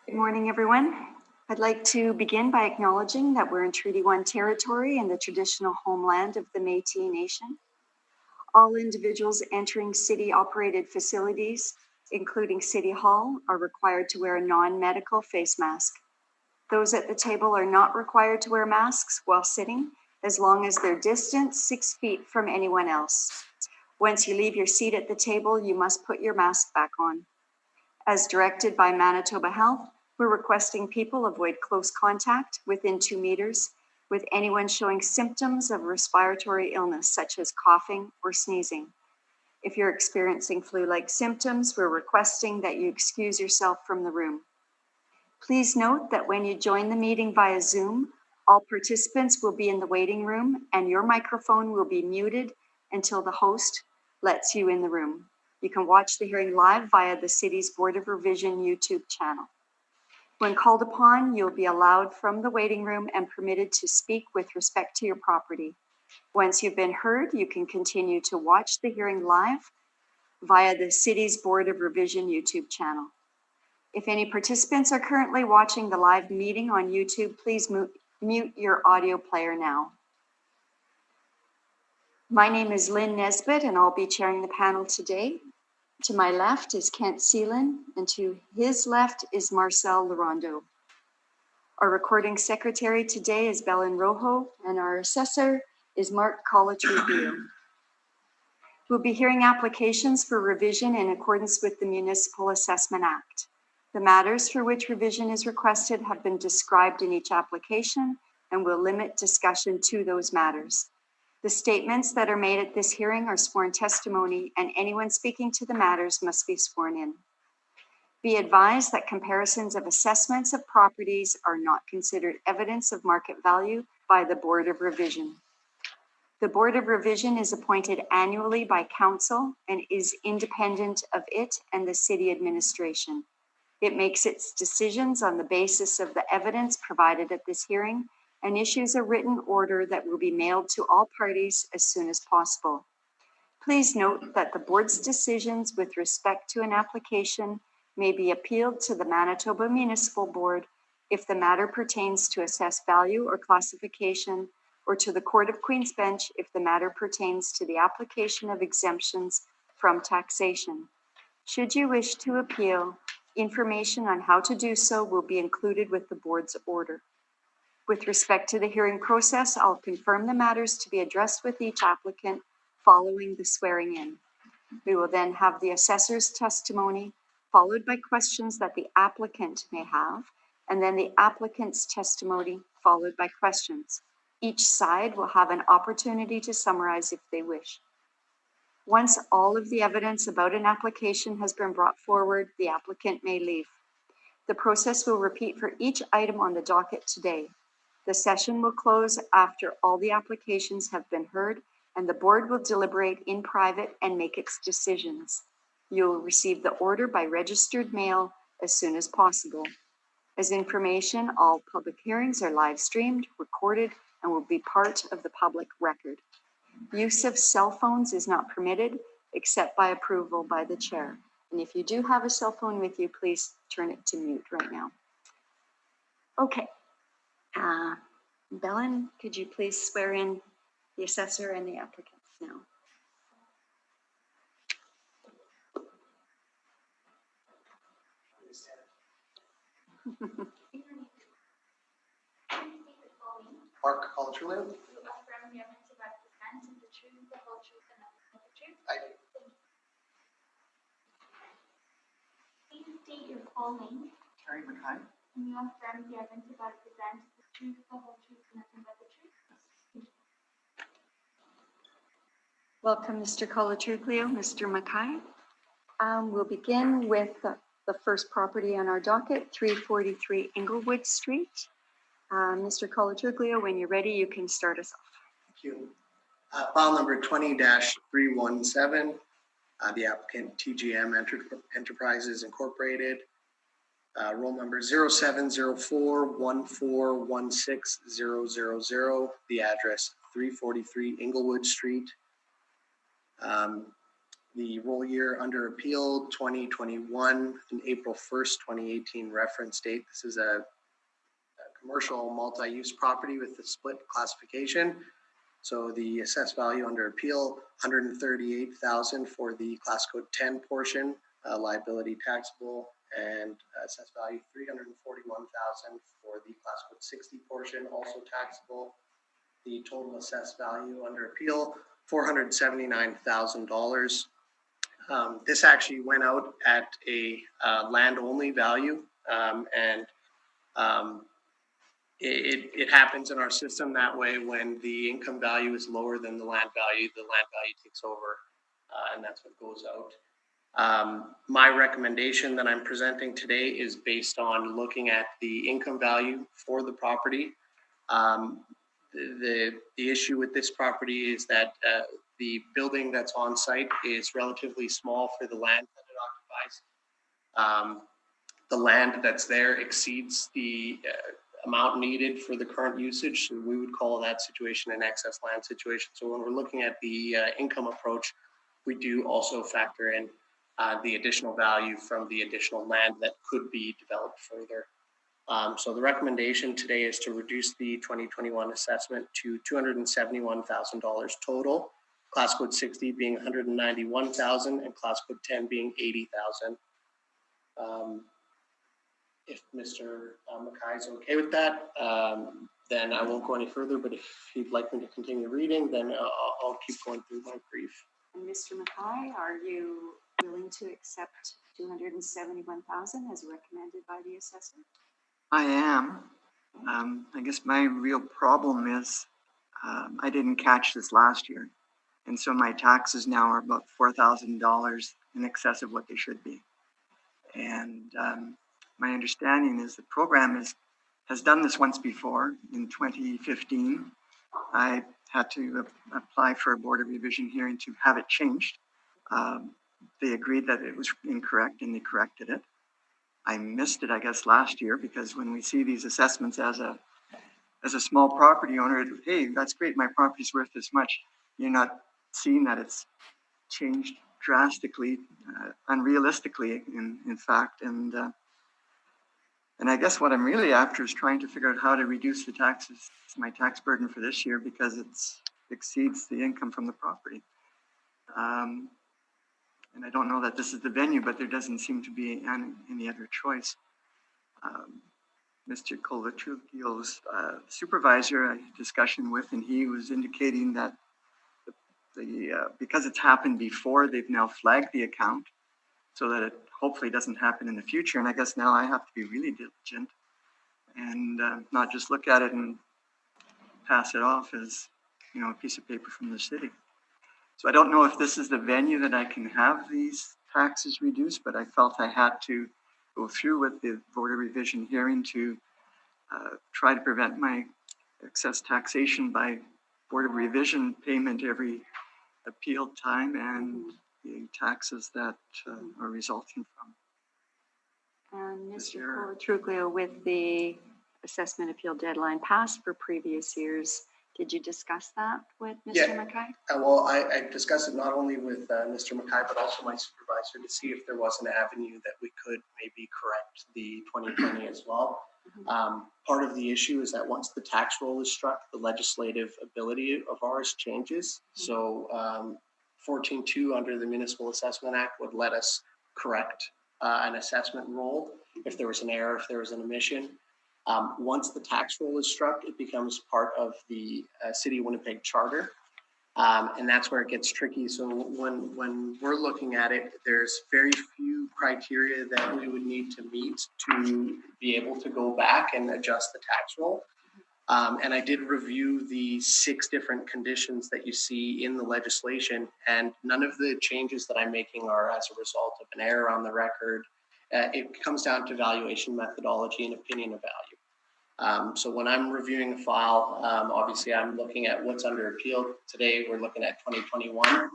Good morning, everyone. I'd like to begin by acknowledging that we're in Treaty 1 territory and the traditional homeland of the Métis Nation. All individuals entering city-operated facilities, including City Hall, are required to wear a non-medical face mask. Those at the table are not required to wear masks while sitting, as long as they're distanced 6 feet from anyone else. Once you leave your seat at the table, you must put your mask back on. As directed by Manitoba Health, we're requesting people avoid close contact within 2 meters with anyone showing symptoms of respiratory illness, such as coughing or sneezing. If you're experiencing flu-like symptoms, we're requesting that you excuse yourself from the room. Please note that when you join the meeting via Zoom, all participants will be in the waiting room and your microphone will be muted until the host lets you in the room. You can watch the hearing live via the City's Board of Revision YouTube channel. When called upon, you'll be allowed from the waiting room and permitted to speak with respect to your property. Once you've been heard, you can continue to watch the hearing live via the City's Board of Revision YouTube channel. If any participants are currently watching the live meeting on YouTube, please mute your audio player now. My name is Lynn Nesbitt, and I'll be chairing the panel today. To my left is Kent Seelan, and to his left is Marcel Larondo. Our recording secretary today is Belen Rojo, and our assessor is Mark Colatrubio. We'll be hearing applications for revision in accordance with the Municipal Assessment Act. The matters for which revision is requested have been described in each application, and will limit discussion to those matters. The statements that are made at this hearing are sworn testimony, and anyone speaking to the matters must be sworn in. Be advised that comparisons of assessments of properties are not considered evidence of market value by the Board of Revision. The Board of Revision is appointed annually by Council and is independent of it and the City Administration. It makes its decisions on the basis of the evidence provided at this hearing and issues a written order that will be mailed to all parties as soon as possible. Please note that the board's decisions with respect to an application may be appealed to the Manitoba Municipal Board if the matter pertains to assessed value or classification, or to the Court of Queen's Bench if the matter pertains to the application of exemptions from taxation. Should you wish to appeal, information on how to do so will be included with the board's order. With respect to the hearing process, I'll confirm the matters to be addressed with each applicant following the swearing in. We will then have the assessor's testimony, followed by questions that the applicant may have, and then the applicant's testimony, followed by questions. Each side will have an opportunity to summarize if they wish. Once all of the evidence about an application has been brought forward, the applicant may leave. The process will repeat for each item on the docket today. The session will close after all the applications have been heard, and the board will deliberate in private and make its decisions. You will receive the order by registered mail as soon as possible. As information, all public hearings are live streamed, recorded, and will be part of the public record. Use of cell phones is not permitted except by approval by the chair. And if you do have a cell phone with you, please turn it to mute right now. Okay. Belen, could you please swear in the assessor and the applicants now? Mark Colatrubio. I do. Please state your full name. Terry McKay. And you affirm the identify present the truth, the whole truth, and nothing but the truth. Welcome, Mr. Colatrubio, Mr. Mackay. We'll begin with the first property on our docket, 343 Inglewood Street. Mr. Colatrubio, when you're ready, you can start us off. Thank you. File number 20-317, the applicant TGM Enterprises Incorporated. Roll number 0704141600, the address 343 Inglewood Street. The roll year under appeal 2021 and April 1st, 2018 reference date. This is a commercial multi-use property with a split classification. So the assessed value under appeal, $138,000 for the class code 10 portion, liability taxable, and assessed value $341,000 for the class code 60 portion, also taxable. The total assessed value under appeal, $479,000. This actually went out at a land-only value, and it happens in our system that way. When the income value is lower than the land value takes over, and that's what goes out. My recommendation that I'm presenting today is based on looking at the income value for the property. The issue with this property is that the building that's on site is relatively small for the land that it occupies. The land that's there exceeds the amount needed for the current usage. So we would call that situation an excess land situation. So when we're looking at the income approach, we do also factor in the additional value from the additional land that could be developed further. So the recommendation today is to reduce the 2021 assessment to $271,000 total, class code 60 being $191,000 and class code 10 being $80,000. If Mr. Mackay is okay with that, then I won't go any further, but if he'd like me to continue reading, then I'll keep going through my brief. And Mr. Mackay, are you willing to accept $271,000 as recommended by the assessor? I am. I guess my real problem is I didn't catch this last year. And so my taxes now are about $4,000 in excess of what they should be. And my understanding is the program has done this once before in 2015. I had to apply for a board of revision hearing to have it changed. They agreed that it was incorrect and they corrected it. I missed it, I guess, last year, because when we see these assessments as a small property owner, hey, that's great, my property's worth this much. You're not seeing that it's changed drastically, unrealistically, in fact. And I guess what I'm really after is trying to figure out how to reduce the taxes, my tax burden for this year, because it exceeds the income from the property. And I don't know that this is the venue, but there doesn't seem to be any other choice. Mr. Kovatrukio's supervisor I had a discussion with, and he was indicating that because it's happened before, they've now flagged the account so that it hopefully doesn't happen in the future. And I guess now I have to be really diligent and not just look at it and pass it off as, a piece of paper from the city. So I don't know if this is the venue that I can have these taxes reduced, but I felt I had to go through with the board of revision hearing to try to prevent my excess taxation by board of revision payment every appeal time and the taxes that are resulting from. And Mr. Kovatrukio, with the assessment appeal deadline passed for previous years, did you discuss that with Mr. Mackay? Well, I discussed it not only with Mr. Mackay, but also my supervisor to see if there was an avenue that we could maybe correct the 2020 as well. Mm-hmm. Part of the issue is that once the tax roll is struck, the legislative ability of ours changes. Mm-hmm. So 14.2 under the Municipal Assessment Act would let us correct an assessment roll if there was an error, if there was an omission. Once the tax roll is struck, it becomes part of the City of Winnipeg Charter, and that's where it gets tricky. So when we're looking at it, there's very few criteria that we would need to meet to be able to go back and adjust the tax roll. And I did review the 6 different conditions that you see in the legislation, and none of the changes that I'm making are as a result of an error on the record. It comes down to valuation methodology and opinion of value. So when I'm reviewing a file, obviously I'm looking at what's under appeal. Today we're looking at 2021.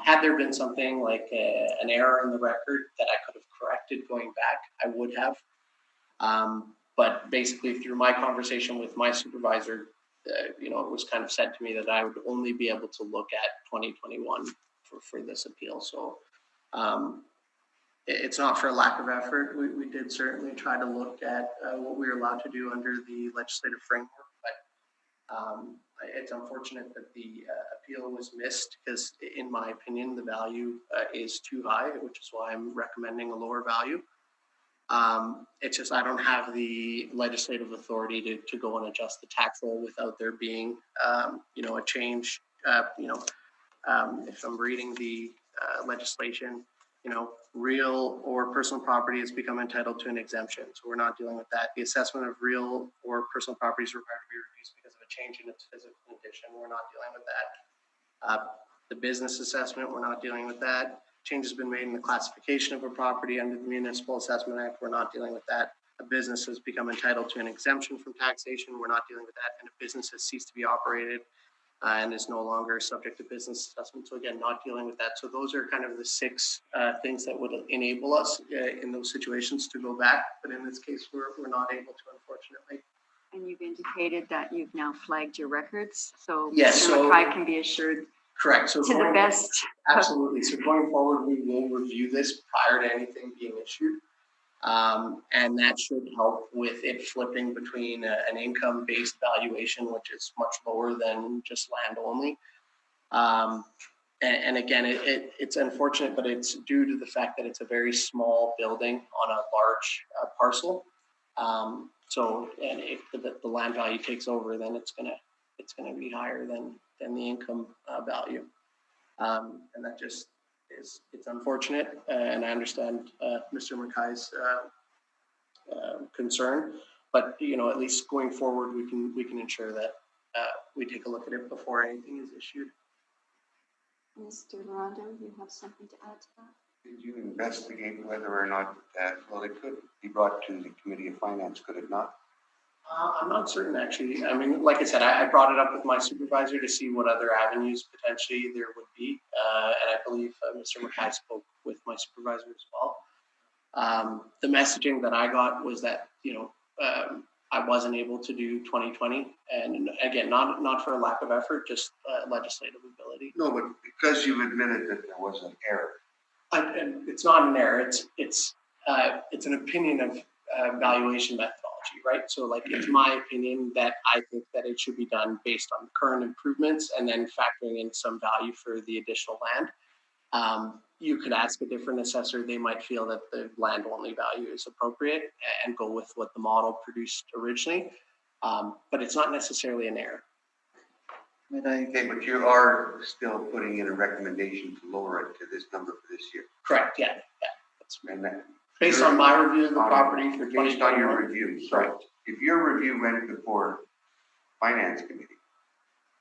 Had there been something like an error in the record that I could have corrected going back, I would have. But basically through my conversation with my supervisor, it was kind of said to me that I would only be able to look at 2021 for this appeal. So it's not for a lack of effort. We did certainly try to look at what we were allowed to do under the legislative framework, but it's unfortunate that the appeal was missed because, in my opinion, the value is too high, which is why I'm recommending a lower value. It's just I don't have the legislative authority to go and adjust the tax roll without there being, a change. If I'm reading the legislation, real or personal property has become entitled to an exemption. So we're not dealing with that. The assessment of real or personal property is required to be reduced because of a change in its physical condition. We're not dealing with that. The business assessment, we're not dealing with that. Change has been made in the classification of a property under the Municipal Assessment Act. We're not dealing with that. A business has become entitled to an exemption from taxation. We're not dealing with that. And a business has ceased to be operated and is no longer subject to business assessment. So again, not dealing with that. So those are kind of the 6 things that would enable us in those situations to go back. But in this case, we're not able to, unfortunately. And you've indicated that you've now flagged your records, so yes, Mr. McKay can be assured. Correct. So to the best. Absolutely. So going forward, we will review this prior to anything being issued. And that should help with it flipping between an income-based valuation, which is much lower than just land only. And again, it's unfortunate, but it's due to the fact that it's a very small building on a large parcel. So, and if the land value takes over, then it's gonna be higher than the income value. And that just it's unfortunate, and I understand Mr. McKay's concern, but at least going forward, we can ensure that we take a look at it before anything is issued. Mr. Lorando, you have something to add to that? Did you investigate whether or not it could be brought to the Committee of Finance, could it not? I'm not certain, actually. I mean, like I said, I brought it up with my supervisor to see what other avenues potentially there would be. And I believe Mr. McKay spoke with my supervisor as well. The messaging that I got was that, I wasn't able to do 2020. And again, not for a lack of effort, just legislative ability. No, but because you've admitted that there was an error. And it's not an error. It's an opinion of valuation methodology, right? So like, it's my opinion that I think that it should be done based on the current improvements and then factoring in some value for the additional land. You could ask a different assessor. They might feel that the land only value is appropriate and go with what the model produced originally. But it's not necessarily an error. Okay, but you are still putting in a recommendation to lower it to this number for this year. Correct, yeah. That's And that, based on my review of the property for based on your 2021. review. So Correct. if your review went before Finance Committee,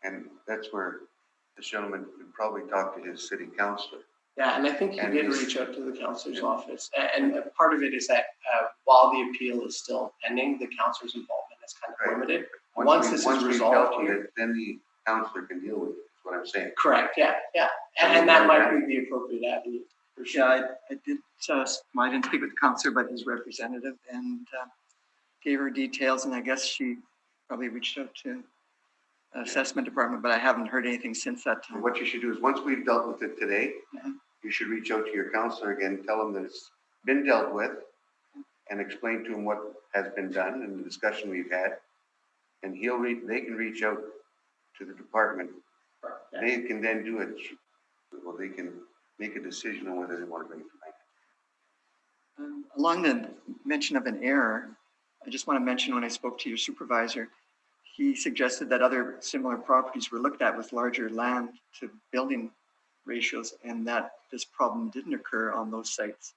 and that's where the gentleman could probably talk to his city councillor. Yeah, and I think he And did his- reach out to the councillor's office. And part of it is that while the appeal is still pending, the councillor's involvement is kind of Right. limited. Once this is we've resolved dealt with here. it, then the councillor can deal with it, is what I'm saying. Correct, yeah. And that might be the appropriate avenue for sure. Yeah, I did, I didn't speak with the counselor, but his representative, and gave her details, and I guess she probably reached out to assessment department, but I haven't heard anything since that So time. what you should do is, once we've dealt with it today, Mhm. you should reach out to your counselor again, tell them that it's been dealt with, and explain to him what has been done and the discussion we've had. And they can reach out to the department. Yeah. They can then do it, well, they can make a decision on whether they want to bring it to finance. Along the mention of an error, I just want to mention when I spoke to your supervisor, he suggested that other similar properties were looked at with larger land to building ratios, and that this problem didn't occur on those sites.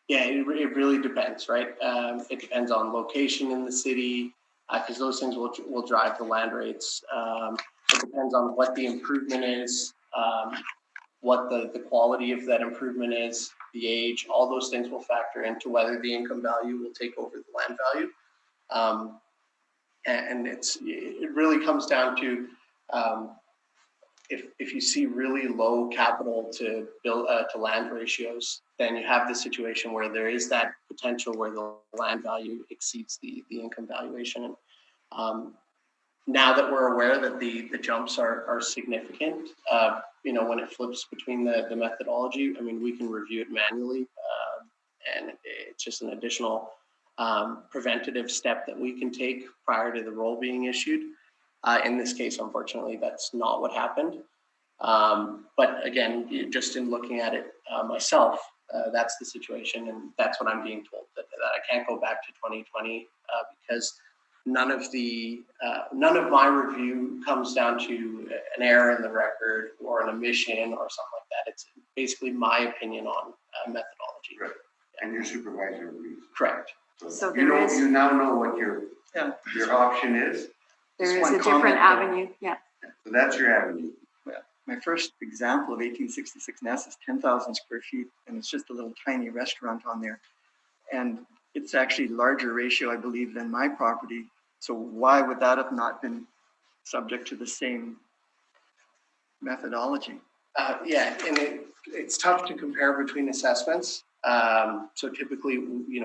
Yeah, it really depends, right? It depends on location in the city, because those things will drive the land rates. It depends on what the improvement is, what the quality of that improvement is, the age, all those things will factor into whether the income value will take over the land value. And it really comes down to if you see really low capital to build to land ratios, then you have the situation where there is that potential where the land value exceeds the income valuation. now that we're aware that the jumps are significant, when it flips between the methodology, I mean, we can review it manually, and it's just an additional preventative step that we can take prior to the roll being issued. In this case, unfortunately, that's not what happened. But again, just in looking at it myself, that's the situation, and that's what I'm being told, that I can't go back to 2020 because none of my review comes down to an error in the record or an omission or something like that. It's basically my opinion on methodology. Right. And your supervisor agrees. Correct. So You there is, you now know what your option is. there is one a different comment, avenue, yeah. So that's your avenue. My first example of 1866 Ness is 10,000 square feet, and it's just a little tiny restaurant on there. And it's actually larger ratio, I believe, than my property. So why would that have not been subject to the same methodology? Yeah, and it's tough to compare between assessments. So typically, we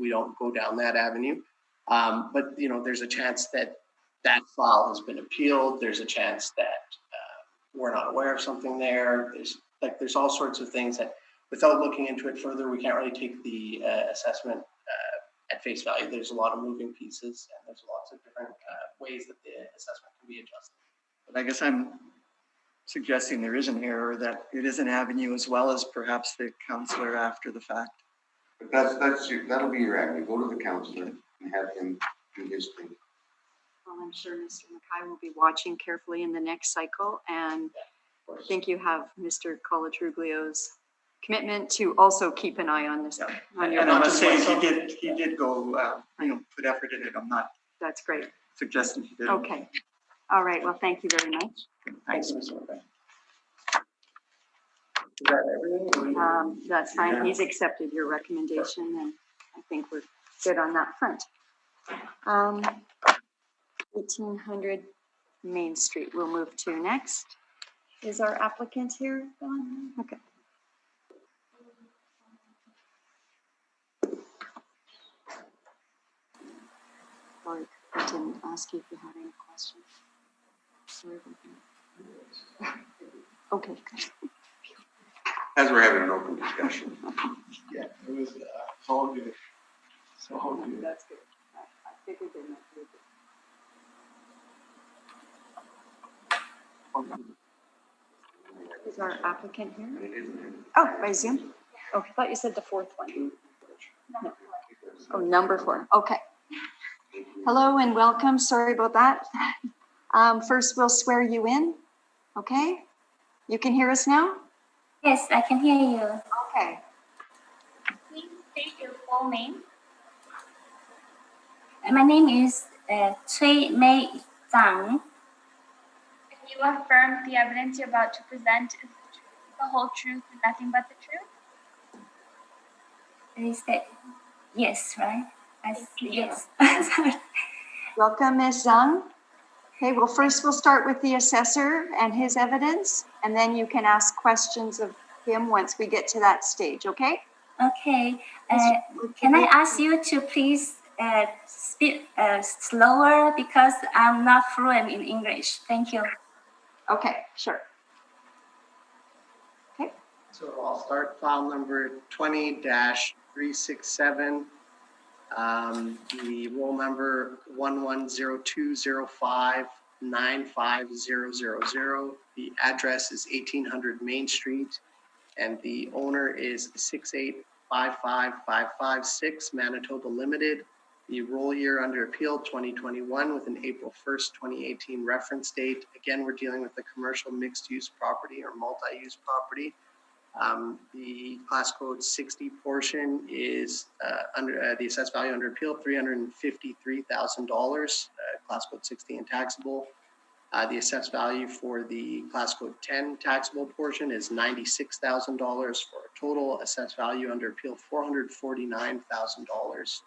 don't go down that avenue. But, there's a chance that file has been appealed. There's a chance that we're not aware of something there. There's all sorts of things that, without looking into it further, we can't really take the assessment at face value. There's a lot of moving pieces, and there's lots of different ways that the assessment can be adjusted. But I guess I'm suggesting there is an error, that it is an avenue, as well as perhaps the counselor after the fact. But that'll be your avenue. Go to the counselor and have him do his thing. Well, I'm sure Mr. Mackay will be watching carefully in the next cycle, and I think you have Mr. Colatruglio's commitment to also keep an eye on this. Yeah. On your And I budget. must say, he did go, put effort in it. I'm not That's great. suggesting he did. Okay. All right. Well, thank you very much. Thanks, Mr. McVeigh. Is that everything? That's fine. He's accepted your recommendation, and I think we're good on that front. 1800 Main Street we'll move to next. Is our applicant here? Okay. Sorry, I didn't ask you if you had any questions. Sorry about that. Okay, good. As we're having an open discussion. Yeah, it was all good. So good. That's good. I figured they might be good. Is our applicant here? Oh, by Zoom? Oh, I thought you said the fourth one. No. Oh, number 4. Okay. Hello and welcome. Sorry about that. First, we'll swear you in. Okay? You can hear us now? Yes, I can hear you. Okay. Please state your full name. My name is Cui Mei Zhang. And you affirm the evidence you're about to present is the truth, the whole truth, and nothing but the truth? Is that yes, right? Yes. Welcome, Ms. Zhang. Okay, well, first we'll start with the assessor and his evidence, and then you can ask questions of him once we get to that stage, okay? Okay. Can I ask you to please speak slower, because I'm not fluent in English. Thank you. Okay, sure. Okay. So I'll start file number 20-367. The roll number 1102059500. The address is 1800 Main Street, and the owner is 6855556 Manitoba Limited. The roll year under appeal 2021 with an April 1st, 2018 reference date. Again, we're dealing with a commercial mixed-use property or multi-use property. The class code 60 portion is under the assessed value under appeal, $353,000, class code 60 and taxable. The assessed value for the class code 10 taxable portion is $96,000 for a total assessed value under appeal, $449,000.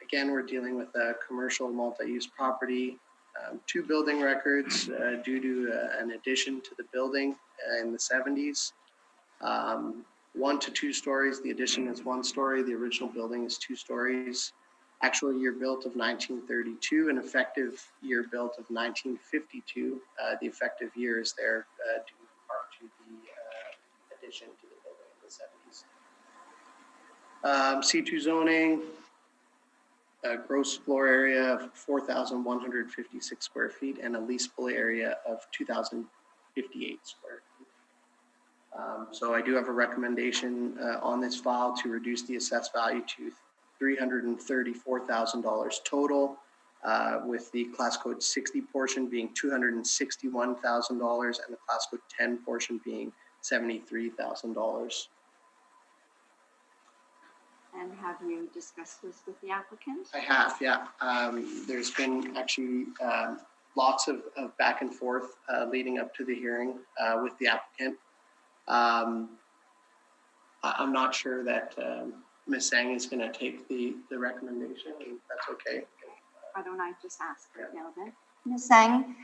Again, we're dealing with a commercial multi-use property. 2 building records due to an addition to the building in the 70s. 1 to 2 stories. The addition is 1 story. The original building is 2 stories. actual year built of 1932, and effective year built of 1952. The effective year is there due in part to the addition to the building in the 70s. C2 zoning, gross floor area of 4,156 square feet and a leasable area of 2,058 square feet. So I do have a recommendation on this file to reduce the assessed value to $334,000 total, with the class code 60 portion being $261,000 and the class code 10 portion being $73,000. And have you discussed this with the applicant? I have, yeah. There's been actually lots of back and forth leading up to the hearing with the applicant. I'm not sure that Ms. Sang is going to take the recommendation, and that's okay. Why don't I just ask right now then? Ms. Sang,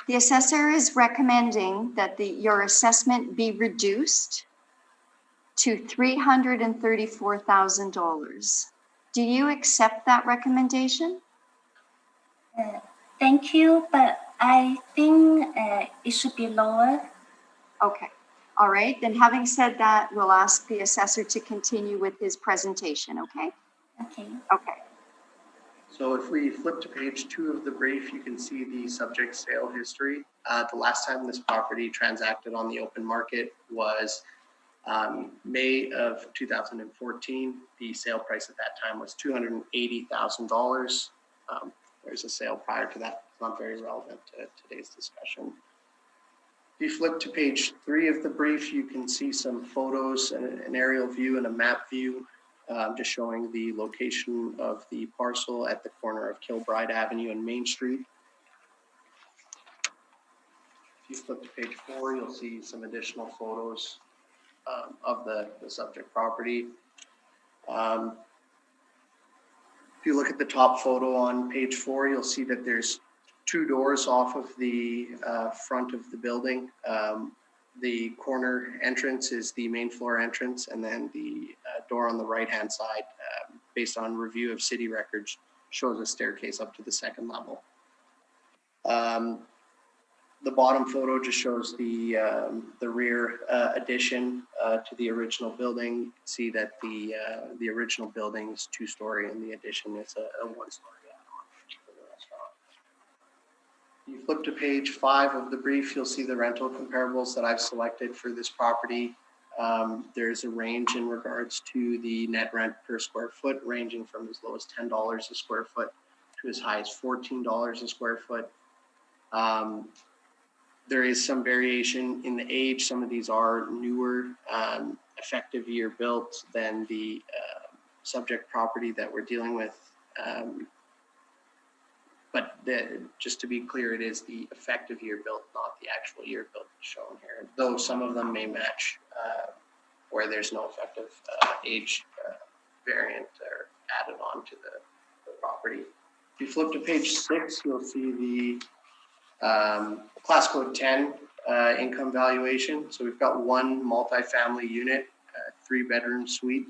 the assessor is recommending that your assessment be reduced to $334,000. Do you accept that recommendation? Thank you, but I think it should be lower. Okay. All right. Then having said that, we'll ask the assessor to continue with his presentation, okay? Okay. Okay. So if we flip to page 2 of the brief, you can see the subject sale history. The last time this property transacted on the open market was May of 2014. The sale price at that time was $280,000. There's a sale prior to that. It's not very relevant to today's discussion. If you flip to page 3 of the brief, you can see some photos, an aerial view and a map view, just showing the location of the parcel at the corner of Kilbride Avenue and Main Street. If you flip to page 4, you'll see some additional photos of the subject property. If you look at the top photo on page 4, you'll see that there's 2 doors off of the front of the building. The corner entrance is the main floor entrance, and then the door on the right-hand side, based on review of city records, shows a staircase up to the 2nd level. The bottom photo just shows the rear addition to the original building. You can see that the original building is 2-story and the addition is a 1-story add-on for the restaurant. You flip to page 5 of the brief, you'll see the rental comparables that I've selected for this property. There's a range in regards to the net rent per square foot, ranging from as low as $10 a square foot to as high as $14 a square foot. There is some variation in the age. Some of these are newer, effective year built than the subject property that we're dealing with. But just to be clear, it is the effective year built, not the actual year built shown here, though some of them may match where there's no effective age variant or added on to the property. If you flip to page 6, you'll see the class code 10 income valuation. So we've got one multifamily unit, 3-bedroom suite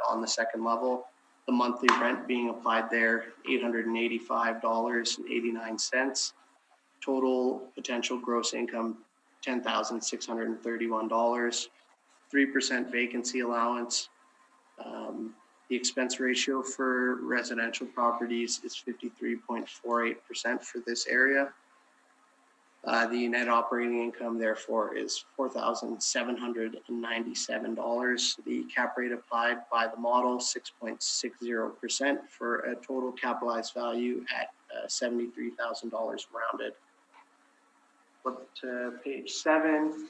on the 2nd level. The monthly rent being applied there, $885.89. Total potential gross income, $10,631. 3% vacancy allowance. The expense ratio for residential properties is 53.48% for this area. The net operating income, therefore, is $4,797. The cap rate applied by the model, 6.60%, for a total capitalized value at $73,000 rounded. Flip to page 7.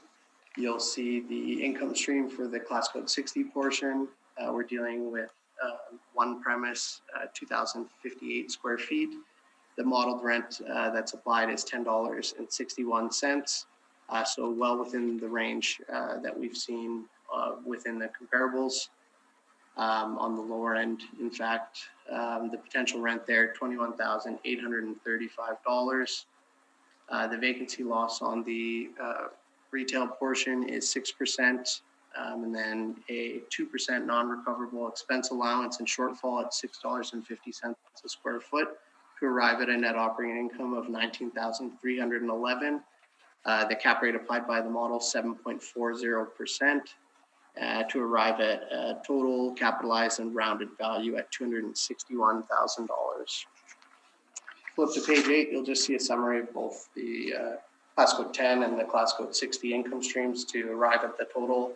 You'll see the income stream for the class code 60 portion. We're dealing with one premise, 2,058 square feet. The modeled rent that's applied is $10.61, so well within the range that we've seen within the comparables. On the lower end, in fact, the potential rent there, $21,835. The vacancy loss on the retail portion is 6%. and then a 2% non-recoverable expense allowance and shortfall at $6.50 a square foot to arrive at a net operating income of $19,311. The cap rate applied by the model 7.40%. To arrive at a total capitalized and rounded value at $261,000. Flip to page 8, you'll just see a summary of both the Class Code 10 and the Class Code 60 income streams to arrive at the total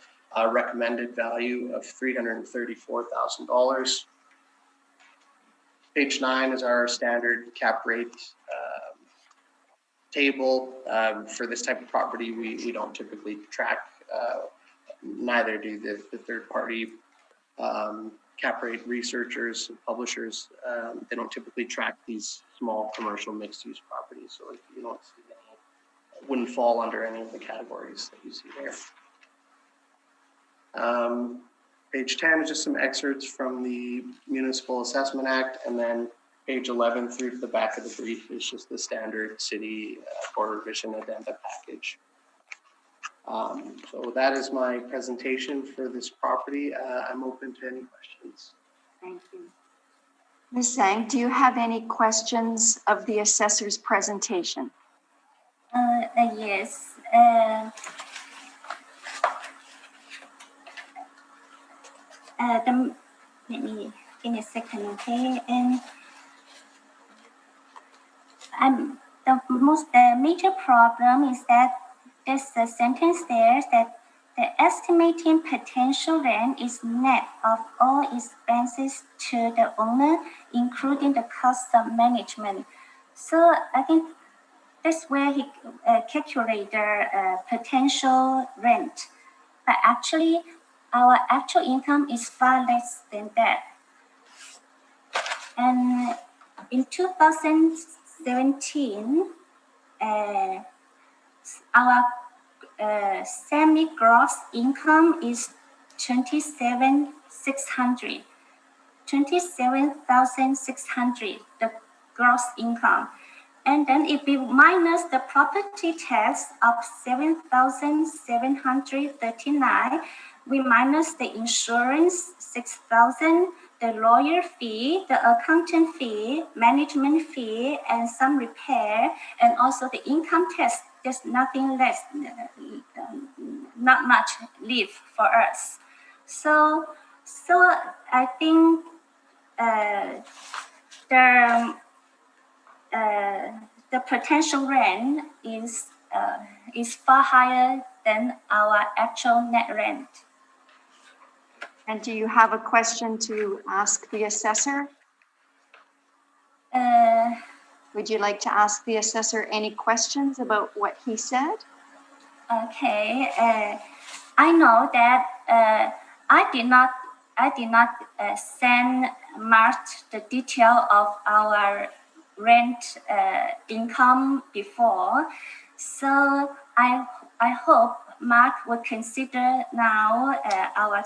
recommended value of $334,000. Page 9 is our standard cap rate table. For this type of property, we don't typically track, neither do the third-party cap rate researchers, publishers. They don't typically track these small commercial mixed-use properties, so you don't see any, wouldn't fall under any of the categories that you see there. Page 10 is just some excerpts from the Municipal Assessment Act, and then page 11 through to the back of the brief is just the standard city board revision addenda package. So that is my presentation for this property. I'm open to any questions. Thank you. Ms. Zhang, do you have any questions of the assessor's presentation? Yes. Let me give me a second, okay? And the major problem is that there's a sentence there that the estimating potential rent is net of all expenses to the owner, including the cost of management. So I think that's where he calculate the potential rent. But actually, our actual income is far less than that. And in 2017, our semi-gross income is $27,600, the gross income. And then if we minus the property tax of $7,739, we minus the insurance $6,000, the lawyer fee, the accountant fee, management fee, and some repair, and also the income tax. There's nothing less, not much leave for us. So I think the potential rent is far higher than our actual net rent. And do you have a question to ask the assessor? Would you like to ask the assessor any questions about what he said? Okay. I know that I did not send Mark the detail of our rent income before, so I hope Mark would consider now our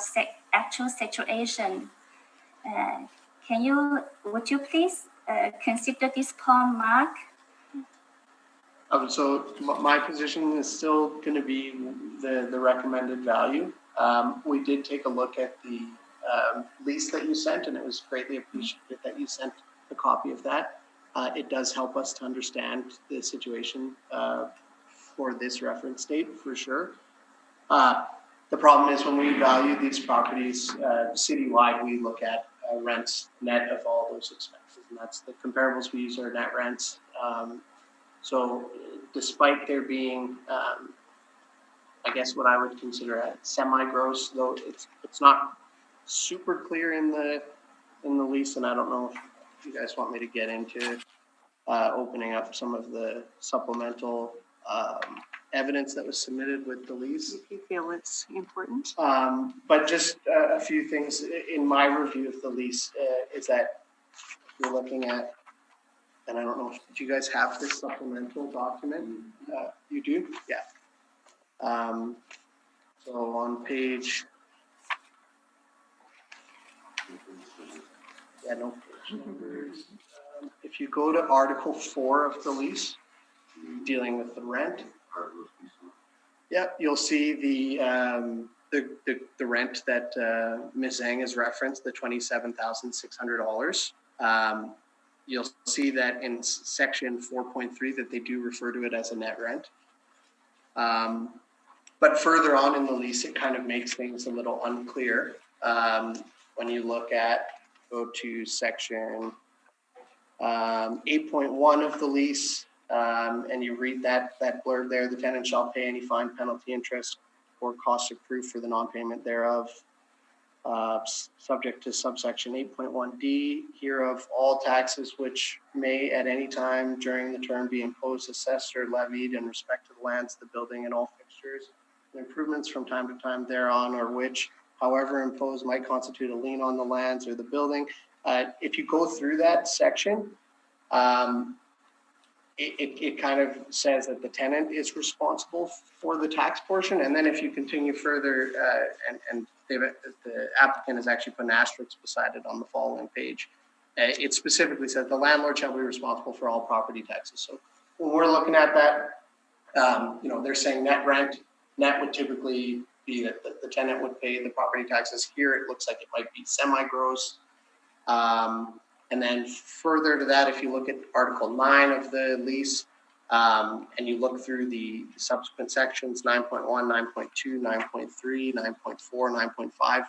actual situation. Would you please consider this point, Mark? So my position is still going to be the recommended value. We did take a look at the lease that you sent, and it was greatly appreciated that you sent a copy of that. It does help us to understand the situation for this reference date, for sure. The problem is when we value these properties citywide, we look at rents net of all those expenses, and that's the comparables we use are net rents. So despite there being, I guess what I would consider a semi-gross, though it's not super clear in the lease, and I don't know if you guys want me to get into opening up some of the supplemental evidence that was submitted with the lease. If you feel it's important. But just a few things in my review of the lease is that you're looking at, and I don't know, do you guys have this supplemental document? You do? Yeah. So on page, no page numbers. If you go to Article 4 of the lease, dealing with the rent, yeah, you'll see the the rent that Ms. Zhang has referenced, the $27,600. You'll see that in section 4.3 that they do refer to it as a net rent. But further on in the lease, it kind of makes things a little unclear. When you go to section 8.1 of the lease, and you read that blurb there, the tenant shall pay any fine, penalty, interest, or cost accrued for the non-payment thereof, subject to subsection 8.1D, hereof all taxes which may at any time during the term be imposed, assessed, or levied in respect to the lands, the building, and all fixtures, and improvements from time to time thereon, or which, however imposed, might constitute a lien on the lands or the building. If you go through that section, it kind of says that the tenant is responsible for the tax portion. And then if you continue further, and the applicant has actually put an asterisk beside it on the following page, it specifically says the landlord shall be responsible for all property taxes. So when we're looking at that, they're saying net rent. Net would typically be that the tenant would pay the property taxes. Here it looks like it might be semi-gross. And then further to that, if you look at Article 9 of the lease, and you look through the subsequent sections, 9.1, 9.2, 9.3, 9.4, 9.5,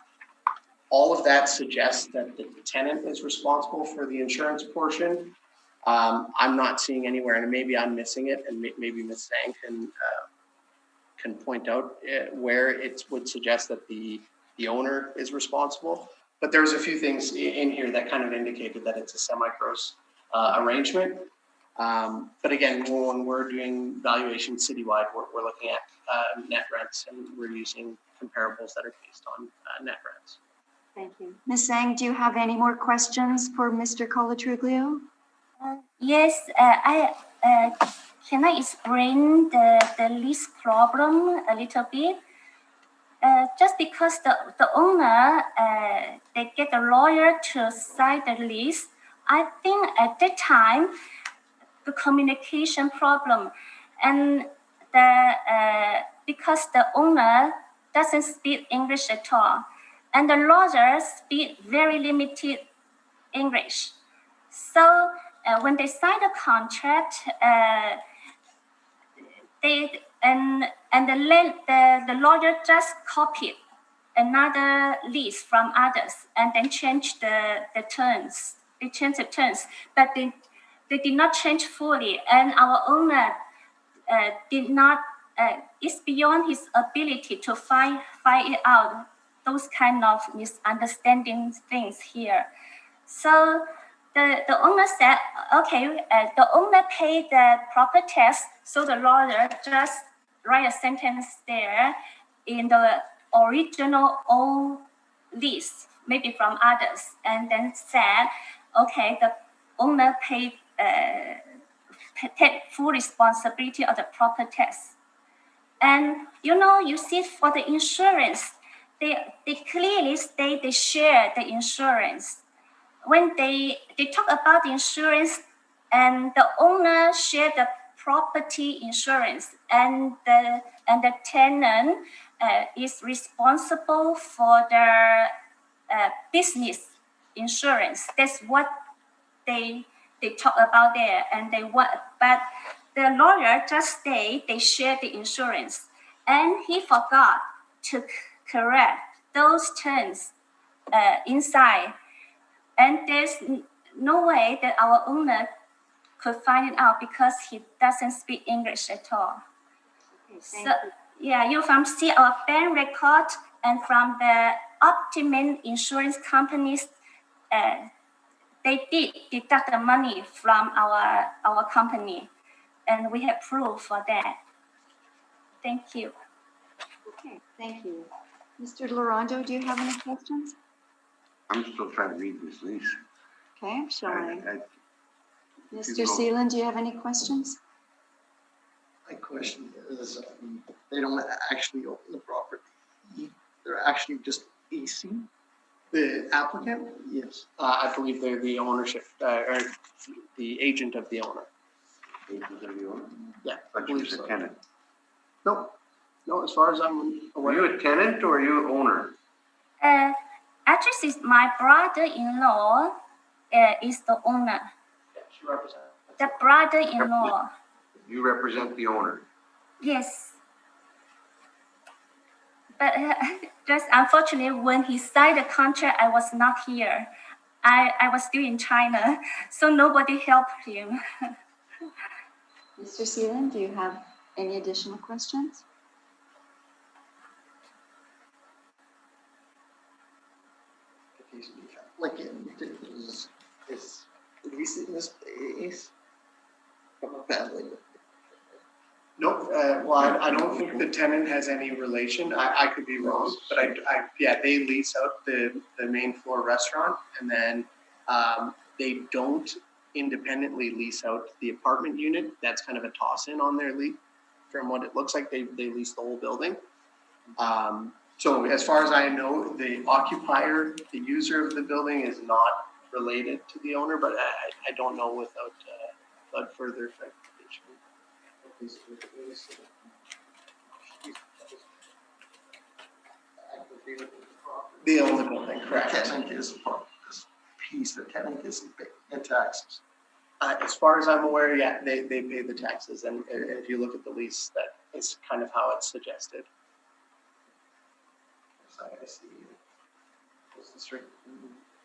all of that suggests that the tenant is responsible for the insurance portion. I'm not seeing anywhere, and maybe I'm missing it, and maybe Ms. Zhang can point out where it would suggest that the owner is responsible. But there's a few things in here that kind of indicated that it's a semi-gross arrangement. But again, when we're doing valuation citywide, we're looking at net rents, and we're using comparables that are based on net rents. Thank you. Ms. Zhang, do you have any more questions for Mr. Colatruglio? Yes, can I explain the lease problem a little bit? Just because the owner, they get a lawyer to sign the lease, I think at that time, the communication problem, and because the owner doesn't speak English at all, and the lawyer speak very limited English. So when they sign the contract, the lawyer just copied another lease from others and then changed the terms. They changed the terms, but they did not change fully. And our owner did not. It's beyond his ability to find it out. Those kind of misunderstanding things here. So the owner said, okay, the owner paid the property tax, so the lawyer just write a sentence there in the original old lease, maybe from others, and then said, okay, the owner paid take full responsibility of the property tax. And you see for the insurance, they clearly state they share the insurance. When they talk about the insurance, and the owner share the property insurance, and the tenant is responsible for their business insurance. That's what they talk about there, and but the lawyer just say they share the insurance, and he forgot to correct those terms inside. And there's no way that our owner could find it out because he doesn't speak English at all. Okay, So, yeah, you from see our bank record and from the Optimum insurance companies, they did deduct the money from our company, and we have proof for that. Thank you. Okay, thank you. Mr. Laurando, do you have any questions? I'm still trying to read this lease. Okay, shall I? Mr. go. Seelan, do you have any questions? My question is, they don't actually own the property. They're actually just leasing. The applicant, Yes. I believe they're the ownership, or the agent of the owner. Agent of the owner? Yeah, I But you're believe the so. tenant. No, No, as far as I'm Are aware. you a tenant or are you an owner? Actually, it's my brother-in-law is the owner. She represents. The brother-in-law. You represent the owner. Yes. But just unfortunately, when he signed the contract, I was not here. I was still in China, so nobody helped him. Mr. Seelan, do you have any additional questions? Like, is leasing the space from a family? No, well, I don't think the tenant has any relation. I could be wrong, but yeah, they lease out the main floor restaurant, and then they don't independently lease out the apartment unit. That's kind of a toss-in on their lease. From what it looks like, they lease the whole building. So as far as I know, the occupier, the user of the building is not related to the owner, but I don't know without further clarification. They own the building, correct. Tenant is part of this piece, the tenant isn't paying the taxes. As far as I'm aware, yeah, they pay the taxes, and if you look at the lease, that is kind of how it's suggested. I see. What's the strict?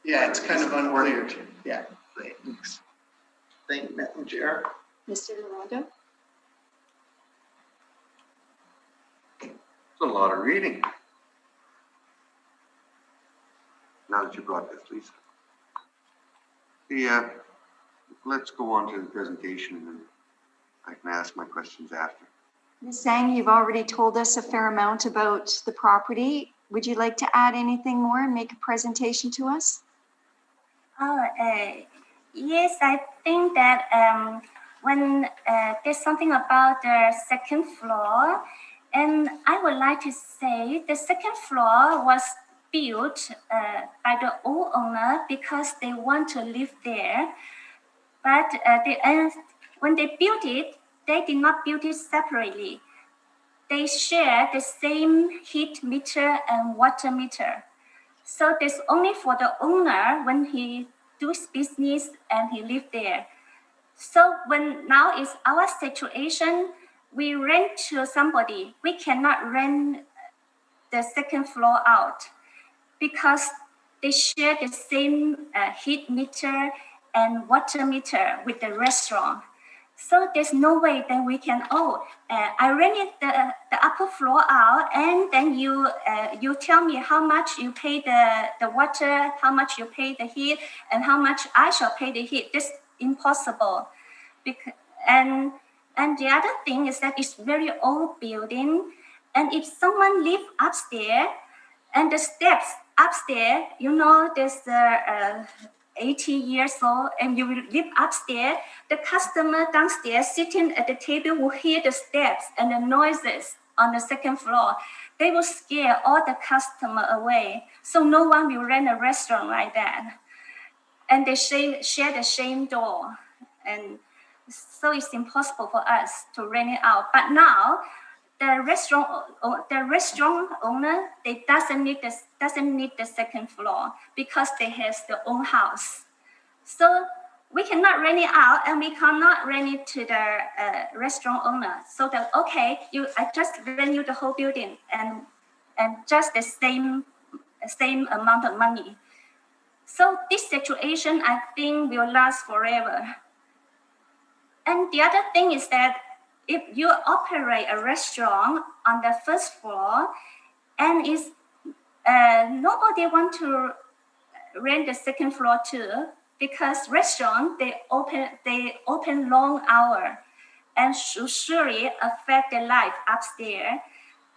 Yeah, it's kind of unclear. Yeah. Thanks. Thank you, Madam Chair. Mr. Larondo? It's a lot of reading. Now that you brought this, Lisa. Let's go on to the presentation and I can ask my questions after. Ms. Sang, you've already told us a fair amount about the property. Would you like to add anything more and make a presentation to us? Yes, I think that when there's something about the second floor, and I would like to say the second floor was built by the old owner because they want to live there. But when they built it, they did not build it separately. They share the same heat meter and water meter. So there's only for the owner when he does business and he live there. So when now is our situation, we rent to somebody. We cannot rent the second floor out because they share the same heat meter and water meter with the restaurant. So there's no way that we can, I rented the upper floor out, and then you tell me how much you pay the water, how much you pay the heat, and how much I shall pay the heat. That's impossible. And the other thing is that it's very old building, and if someone live upstairs, and the steps upstairs, there's 80 years old, and you will live upstairs, the customer downstairs sitting at the table will hear the steps and the noises on the second floor. They will scare all the customer away. So no one will rent a restaurant like that. And they share the same door. And so it's impossible for us to rent it out. But now, the restaurant owner, they doesn't need the second floor because they have their own house. So we cannot rent it out, and we cannot rent it to the restaurant owner. So that I just rent you the whole building and just the same amount of money. So this situation, I think, will last forever. And the other thing is that if you operate a restaurant on the first floor, and nobody want to rent the second floor too, because restaurant they open long hour, and surely affect the life upstairs.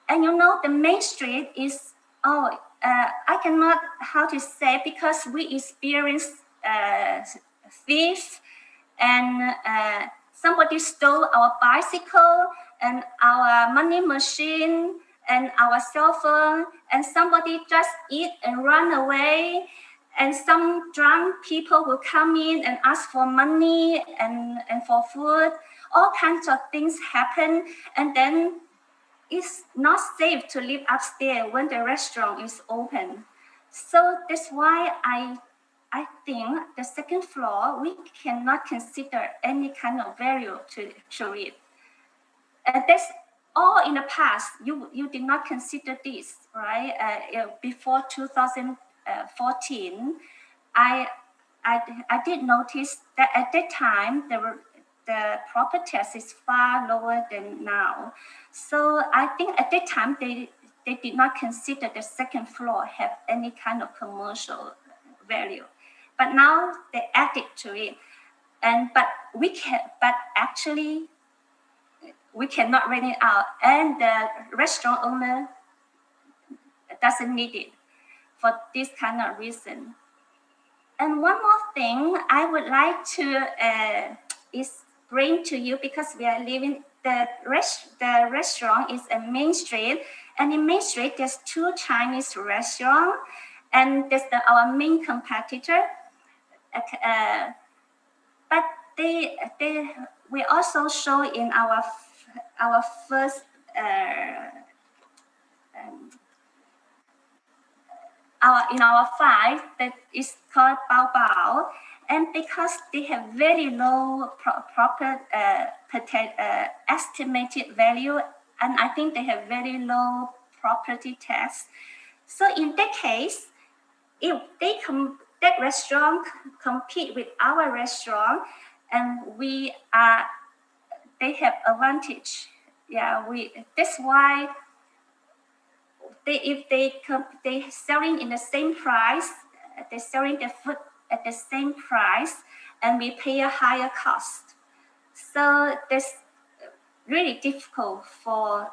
And the main street is I cannot how to say, because we experience thieves, and somebody stole our bicycle and our money machine and our cell phone, and somebody just eat and run away, and some drunk people will come in and ask for money and for food. All kinds of things happen, and then it's not safe to live upstairs when the restaurant is open. So that's why I think the second floor, we cannot consider any kind of value to it. That's all in the past. You did not consider this, right? Before 2014, I did notice that at that time the property tax is far lower than now. So I think at that time they did not consider the second floor have any kind of commercial value, but now they added to it, but actually we cannot rent it out, and the restaurant owner doesn't need it for this kind of reason. And one more thing I would like to bring to you, because we are living, the restaurant is a main street, and in main street there's 2 Chinese restaurants, and that's our main competitor. But we also show in our first in our file that is called Bao Bao, and because they have very low proper estimated value, and I think they have very low property tax. So in that case, if that restaurant compete with our restaurant, and they have advantage. Yeah, that's why if they selling in the same price, they're selling the food at the same price, and we pay a higher cost. So that's really difficult for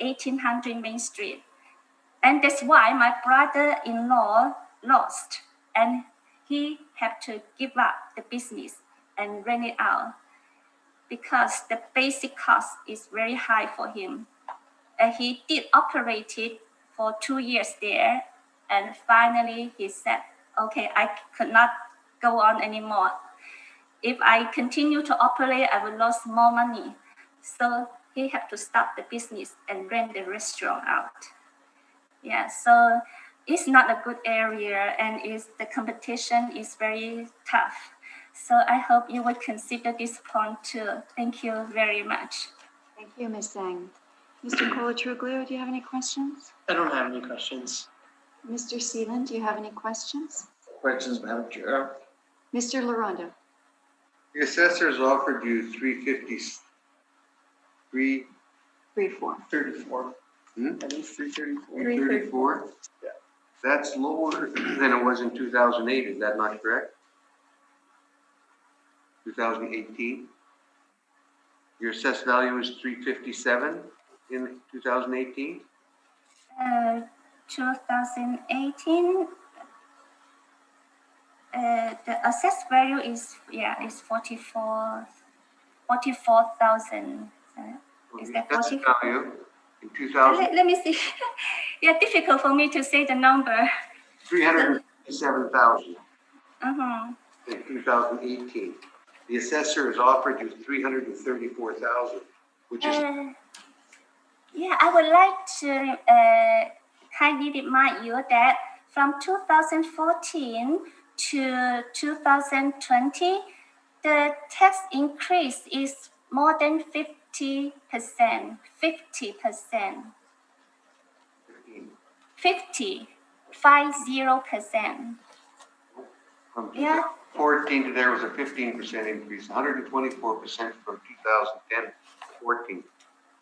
1800 Main Street. And that's why my brother-in-law lost, and he had to give up the business and rent it out because the basic cost is very high for him. And he did operate it for 2 years there, and finally he said, okay, I could not go on anymore. If I continue to operate, I will lose more money. So he had to stop the business and rent the restaurant out. Yeah, so it's not a good area, and the competition is very tough. So I hope you would consider this point too. Thank you very much. Thank you, Ms. Zhang. Mr. Colatruglio, do you have any questions? I don't have any questions. Mr. Seelan, do you have any questions? Questions, Madam Chair? Mr. Larondo? The assessors offered you 353. 3-4. 34. Hmm? I think 334. 334? Yeah. That's lower than it was in 2008, is that not correct? 2018? Your assessed value was 357 in 2018? 2018, the assessed value is 44,000. Is that assessed 44? value in 2000? Let me see. Yeah, difficult for me to say the number. 357,000 Uh-huh. in 2018. The assessor has offered you 334,000, which is Yeah, I would like to kindly remind you that from 2014 to 2020, the tax increase is more than 50%. 50%. 50%. from Yeah. 2014 to there was a 15% increase, 124% from 2010 to 14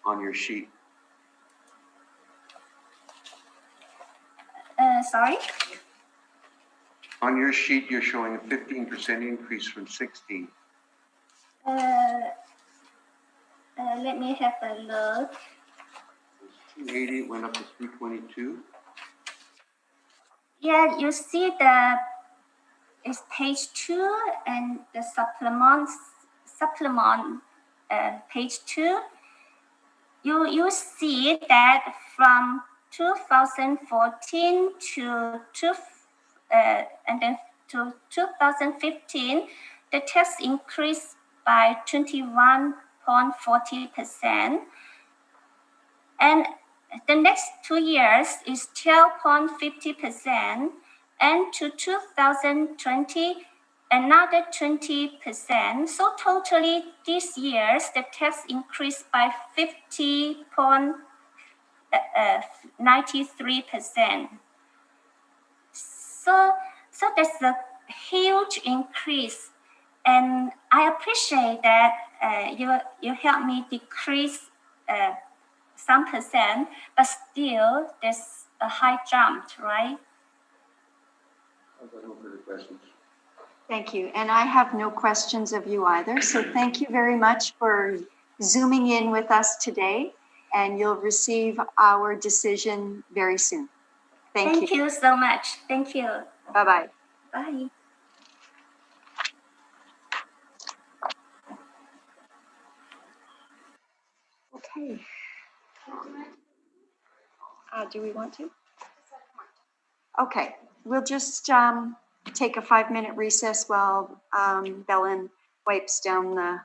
on your sheet. Sorry? On your sheet, you're showing a 15% increase from 16. Let me have a look. 280 went up to 322. Yeah, you see it's page 2 and the supplement page 2. You see that from 2014 to 2015, the tax increased by 21.40%. And the next 2 years is 12.50%, and to 2020, another 20%. So totally this year's the tax increased by 50.93%. So that's a huge increase, and I appreciate that you help me decrease some percent, but still there's a high jump, right? No further questions. Thank you. And I have no questions of you either. So thank you very much for zooming in with us today, and you'll receive our decision very soon. Thank you. You so much. Thank you. Bye-bye. Bye. Okay. Do we want to? Okay, we'll just take a 5-minute recess while Belen wipes down the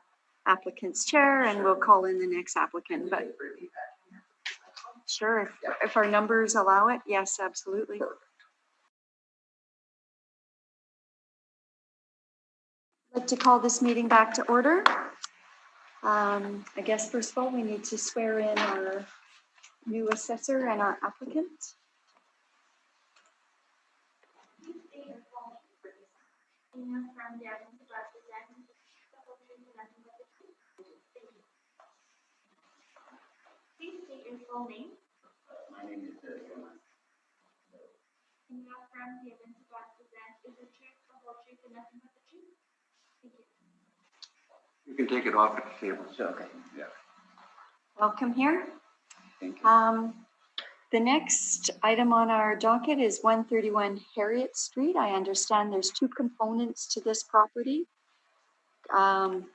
applicant's chair, and we'll call in the next applicant. But sure, if our numbers allow it, yes, absolutely. I'd like to call this meeting back to order. I guess first of all, we need to swear in our new assessor and our applicant. Please state your full name. My name is John. And you affirm the evidence about to present is the truth, the whole truth, and nothing but the truth. Thank you. You can take it off at the table. Okay. Yeah. Welcome here. Thank you. The next item on our docket is 131 Harriet Street. I understand there's 2 components to this property. One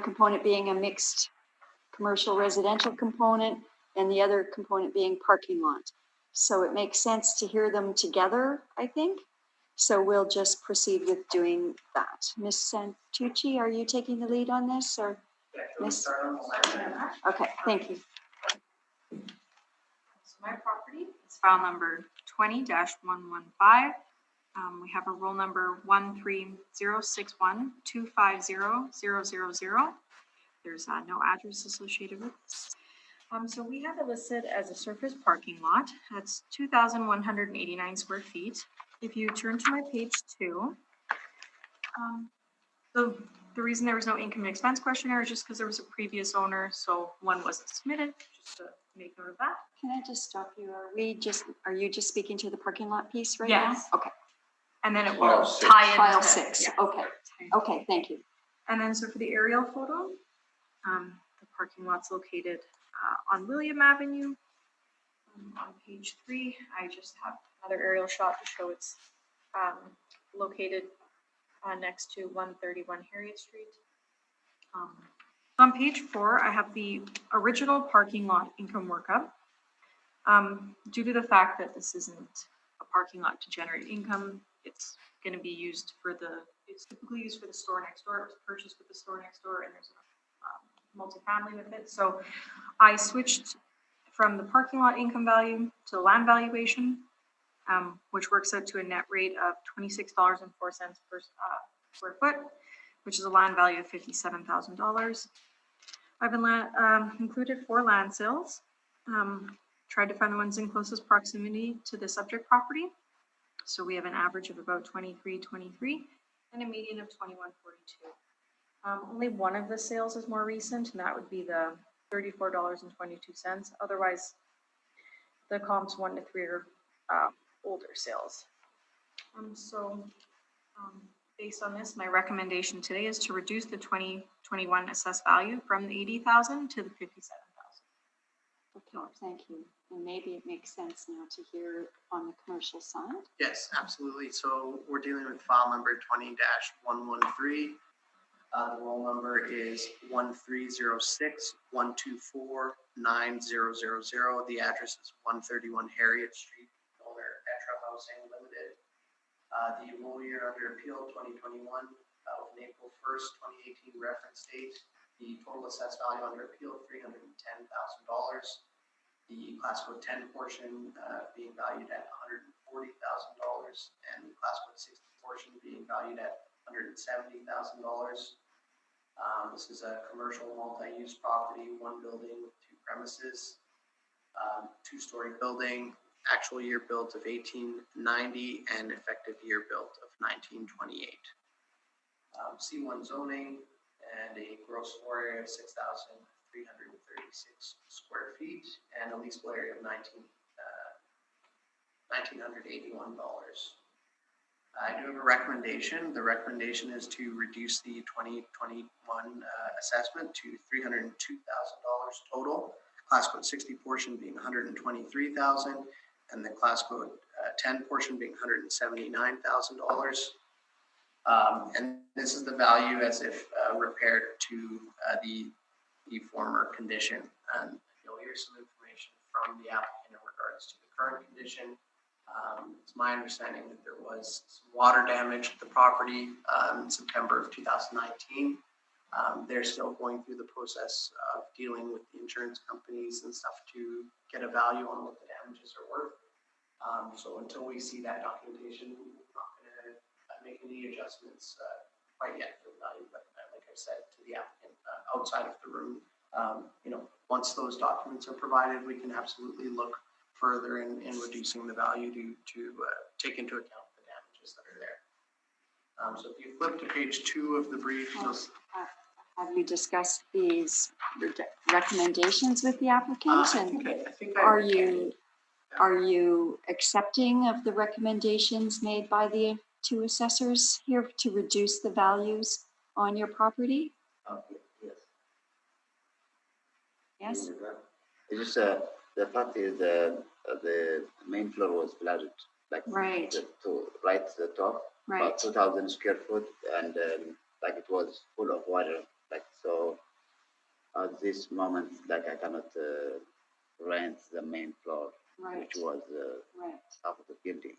component being a mixed commercial residential component, and the other component being parking lot. So it makes sense to hear them together, I think. So we'll just proceed with doing that. Ms. Santucci, are you taking the lead on this, or Ms.? Okay, thank you. So my property is file number 20-115. We have a roll number 13061250000. There's no address associated with this. So we have it listed as a surface parking lot. That's 2,189 square feet. If you turn to my page 2, so the reason there was no income and expense questionnaire is just because there was a previous owner, so one wasn't submitted, just to make note of that. Can I just stop you? Are you just speaking to the parking lot piece right Yes. now? Okay. And then it File will 6. tie in. File 6. Yeah. Okay. Okay, thank you. And then so for the aerial photo, the parking lot's located on William Avenue. On page 3, I just have another aerial shot to show it's located next to 131 Harriet Street. On page 4, I have the original parking lot income workup. Due to the fact that this isn't a parking lot to generate income, it's going to be used it's typically used for the store next door. It was purchased with the store next door, and there's a multifamily with it. So I switched from the parking lot income value to the land valuation, which works out to a net rate of $26.04 per square foot, which is a land value of $57,000. I've included 4 land sales. Tried to find the ones in closest proximity to the subject property. So we have an average of about 23 and a median of 21.42. Only one of the sales is more recent, and that would be the $34.22. Otherwise, the columns 1 to 3 are older sales. Based on this, my recommendation today is to reduce the 2021 assessed value from the $80,000 to the $57,000. Okay, thank you. And maybe it makes sense now to hear on the commercial side. Yes, absolutely. So we're dealing with file number 20-113. The roll number is 13061249000. The address is 131 Harriet Street, owner Etra Housing Limited. The roll year under appeal 2021, with an April 1st, 2018 reference date. The total assessed value under appeal of $310,000. The class code 10 portion being valued at $140,000, and the class code 60 portion being valued at $170,000. This is a commercial multi-use property, one building with two premises, two-story building, actual year built of 1890 and effective year built of 1928. C1 zoning and a gross floor area of 6,336 square feet and a leasable area of $1,981. I do have a recommendation. The recommendation is to reduce the 2021 assessment to $302,000 total. Class code 60 portion being $123,000, and the class code 10 portion being $179,000. And this is the value as if repaired to the former condition. And you'll hear some information from the applicant in regards to the current condition. It's my understanding that there was some water damage to the property in September of 2019. They're still going through the process of dealing with the insurance companies and stuff to get a value on what the damages are worth. So until we see that documentation, we're not going to make any adjustments quite yet for the value. But like I said to the applicant outside of the room, once those documents are provided, we can absolutely look further in reducing the value to take into account the damages that are there. So if you flip to page 2 of the brief, have you discussed these recommendations with the applicant? Are you accepting of the recommendations made by the two assessors here to reduce the values on your property? Yes. It's just the fact is the main floor was flooded, like right to right to the top, right, about 2,000 square foot, and like it was full of water. Like so, at this moment, like I cannot rent the main floor, right, which was right, half of the building.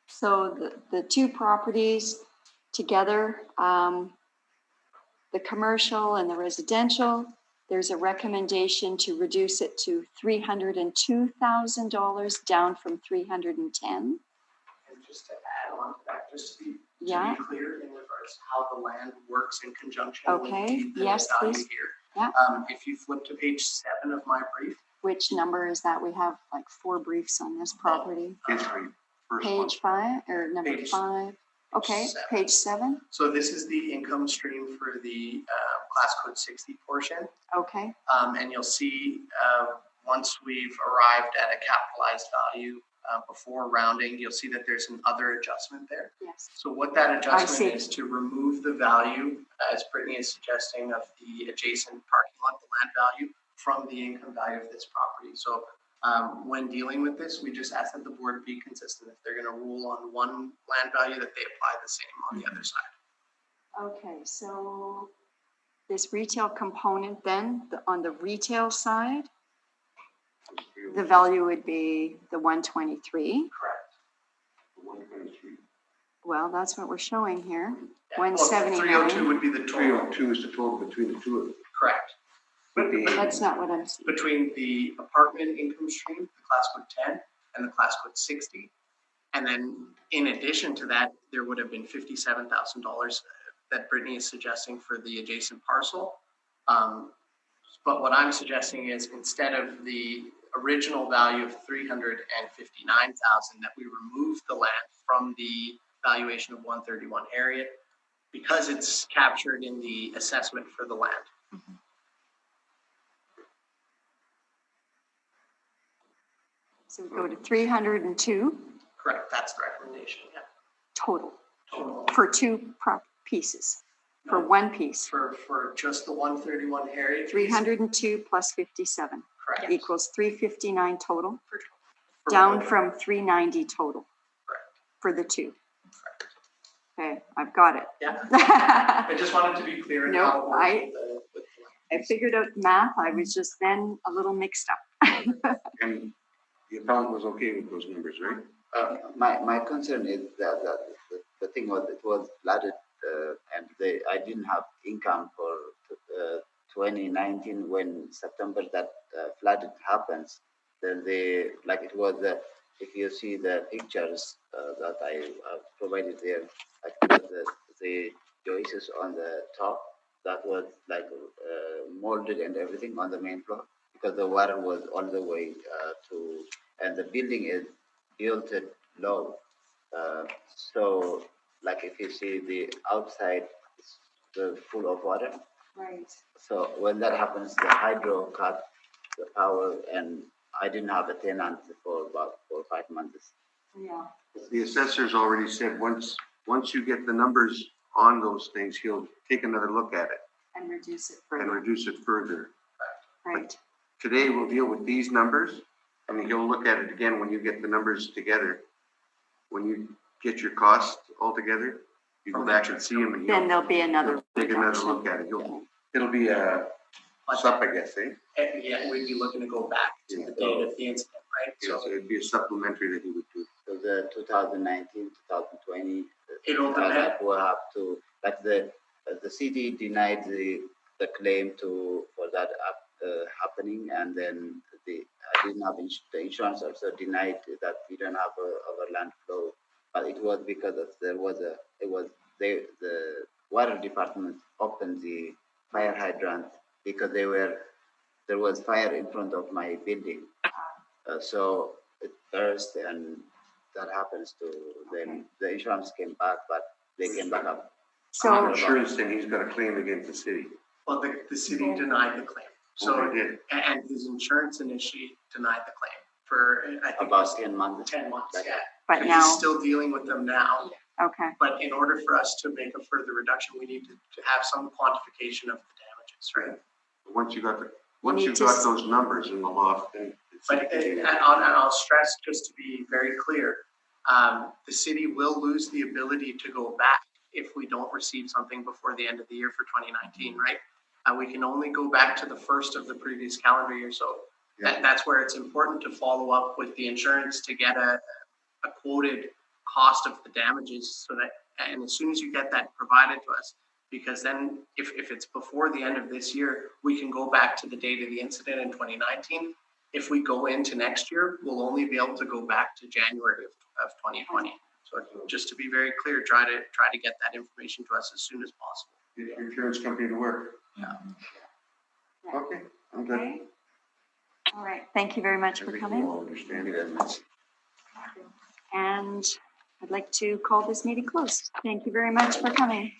So the two properties together, the commercial and the residential, there's a recommendation to reduce it to $302,000 down from $310,000. And just to add on to that, just to be clear in regards to how the land works in conjunction with the yes, value please. here. Yeah. If you flip to page 7 of my brief. Which number is that? We have like 4 briefs on this property. Page 5 or number Page 5. Okay, 7. page 7. So this is the income stream for the class code 60 portion. Okay. And you'll see once we've arrived at a capitalized value before rounding, you'll see that there's an other adjustment there. Yes. So what that adjustment is to remove the value, as Brittany is suggesting, of the adjacent parking lot, the land value, from the income value of this property. So when dealing with this, we just ask that the board be consistent. If they're going to rule on one land value, that they apply the same on the other side. Okay, so this retail component then, on the retail side, the value would be the 123. Correct. 123. Well, that's what we're showing here. Yeah. 179. 302 would be the total. 302 is the total between the two of them. Correct. But that's not what I'm seeing. Between the apartment income stream, the class code 10 and the class code 60. And then in addition to that, there would have been $57,000 that Brittany is suggesting for the adjacent parcel. But what I'm suggesting is instead of the original value of $359,000, that we remove the land from the valuation of 131 area because it's captured in the assessment for the land. Mm-hmm. So we go to 302. Correct, that's the recommendation, yeah. Total. Total. For 2 pieces, for 1 piece. For just the 131 area. 302 plus 57. Correct. Equals 359 total. Down from 390 total. Correct. For the 2. Correct. Okay, I've got it. Yeah. I just wanted to be clear in how it works with the I figured out the math. I was just then a little mixed up. And the account was okay with those numbers, right? My concern is that the thing was it was flooded and I didn't have income for 2019 when September that flood happens, then they, like it was, if you see the pictures that I provided there, like the joists on the top, that was like molded and everything on the main floor because the water was all the way and the building is built low. So like if you see the outside, it's full of water. Right. So when that happens, the hydro cut the power, and I didn't have a tenant for about 4 or 5 months. Yeah. The assessor's already said, once you get the numbers on those things, he'll take another look at it And reduce it and further. reduce it further. Right. Today, we'll deal with these numbers. I mean, he'll look at it again when you get the numbers together. When you get your costs all together, you go back and see him and Then he'll there'll be another take another reduction. look at it. It'll be a sup, I guess, eh? And yeah, we'd be looking to go back to the date of the incident, right? So it'd be a supplementary that he would do. So the 2019, 2020, It'll depend. that will have to, like the city denied the claim for that happening, and then I didn't have the insurance also denied that we don't have our land flow, but it was because the water department opened the fire hydrant because there was fire in front of my building, so it burst, and that happens to them. The insurance came back, but they came back up. So, Insurance, then he's got a claim against the city. Well, the city denied the claim. So, Oh, they did. and his insurance initially denied the claim for, I think, About 10 months. 10 months, yeah. but And now, he's still dealing with them now. okay. But in order for us to make a further reduction, we need to have some quantification of the damages, right? Once you got need to those numbers in the loft, then. But and I'll stress, just to be very clear, the city will lose the ability to go back if we don't receive something before the end of the year for 2019, right? We can only go back to the first of the previous calendar year. So that's where it's important to follow up with the insurance to get a quoted cost of the damages, so that, and as soon as you get that provided to us, because then if it's before the end of this year, we can go back to the date of the incident in 2019. If we go into next year, we'll only be able to go back to January of 2020. So just to be very clear, try to get that information to us as soon as possible. Get your insurance company to work. Yeah. Okay, I'm good. Okay. All right. Thank you very much I for think coming. we'll all understand it. And I'd like to call this meeting closed. Thank you very much for coming.